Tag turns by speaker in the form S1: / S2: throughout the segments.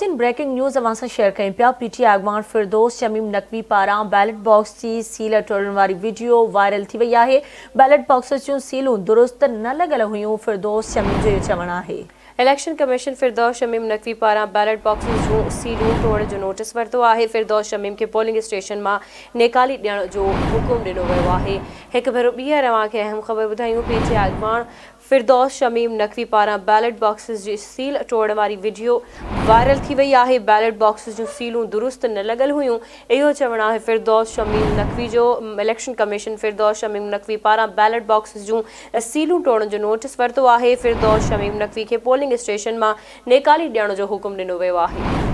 S1: In breaking news अवां सां share कयूं पिया। पीटीआई अॻवान फिरदौस शमीम नकवी पारां बैलेट बॉक्स जी सील टोड़ण वारी वीडियो वायरल थी वई आहे। बैलेट बॉक्स जूं सीलूं दुरुस्त न लॻल हुयूं, फिरदौस शमीम जो इहो चवणु आहे।
S2: इलेक्शन कमीशन फिरदौस शमीम नकवी पारां बैलेट बॉक्स जूं सीलूं तोड़ण जो नोटिस वरितो आहे। फिरदौस शमीम खे पोलिंग स्टेशन मां नेकाली ॾियण जो हुकुम ॾिनो वियो आहे। हिकु भेरो ॿीहर अव्हांखे अहम ख़बर ॿुधायूं। पीटीआई अॻवान फिरदौस शमीम नकवी पारां बैलेट बॉक्सिस जी सील तोड़ण वारी वीडियो वायरल थी वई आहे। बैलेट बॉक्सिस जूं सीलूं दुरुस्त न लॻल हुयूं, इहो चवणु आहे फिरदौस शमीम नकवी जो। इलेक्शन कमीशन फिरदौस शमीम नकवी पारां बैलेट बॉक्सिस जूं सीलूं तोड़ण जो नोटिस वरितो आहे। फिरदौस शमीम नकवी खे पोलिंग स्टेशन मां नेकाली ॾियण जो हुकुम ॾिनो वियो आहे।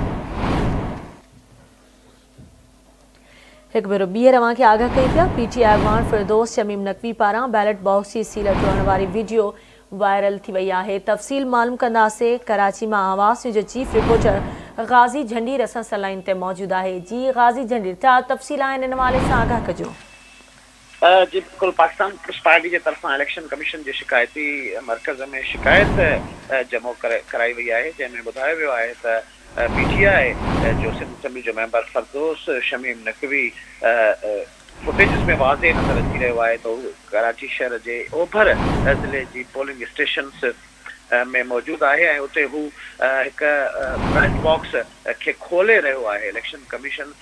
S1: हिकु भेरो ॿीहर अव्हांखे आगाह कई पिया। पीटीआई अॻवान फिरदौस शमीम नकवी पारां बैलेट बॉक्स जी सील तोड़ण वारी वीडियो वायरल थी वई आहे। तफ़सील मालूम कंदासीं। कराची मां आवाज़ न्यूज़ जो चीफ रिपोर्टर गाज़ी झंडीर असां सां लाइन ते मौजूदु आहे। जी गाज़ी झंडीर, छा तफ़सील आहिनि इन हवाले सां आगाह कजो।
S3: जी बिल्कुल, पाकिस्तान पीपल्स पार्टी के तरफां इलेक्शन कमीशन जे शिकायती मरकज़ में शिकायत जमो कराई वई आहे, जंहिंमें ॿुधायो वियो आहे त पीटीआई जो सिंध असेंबली जो मेंबर फिरदौस शमीम नकवी फुटेजिस में वाज़े नज़र अची रहियो आहे त कराची शहर जे ओभर ज़िले जी पोलिंग स्टेशन्स में मौजूदु आहे ऐं उते हू हिकु बैलेट बॉक्स खे खोले रहियो आहे। इलेक्शन कमीशन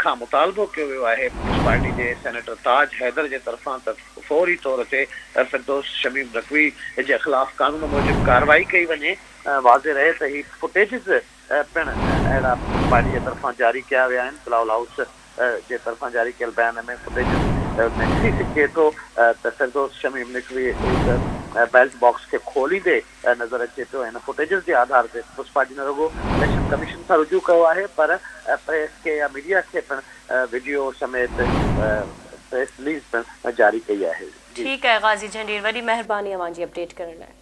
S3: खां मुतालबो कयो वियो आहे पीपल्स पार्टी जे सेनेटर ताज हैदर जे तरफ़ां त फौरी तौर ते फिरदौस शमीम नकवी जे ख़िलाफ़ कानून मूजिबि कार्रवाई कई वञे। वाज़े रहे त ही फुटेजिस पिणु अहिड़ा पीपल्स पार्टी जे तरफ़ां जारी कया विया आहिनि। बिलावल हाउस जे तरफ़ां जारी कयल बयान में फुटेजिस में ॾिसी सघिजे थो त फिरदौस शमीम नकवी बैलेट बॉक्स खे खोलींदे नज़र अचे थो। हिन फुटेजिस जे आधार ते पीपल्स पार्टी न रुगो इलेक्शन कमीशन सां रुजू कयो आहे, पर प्रेस खे या मीडिया खे पिणु वीडियो समेत प्रेस रिलीज़ पिणु जारी कई आहे।
S2: ठीकु आहे गाज़ी झंडीर, वॾी महिरबानी अव्हांजी अपडेट करण लाइ।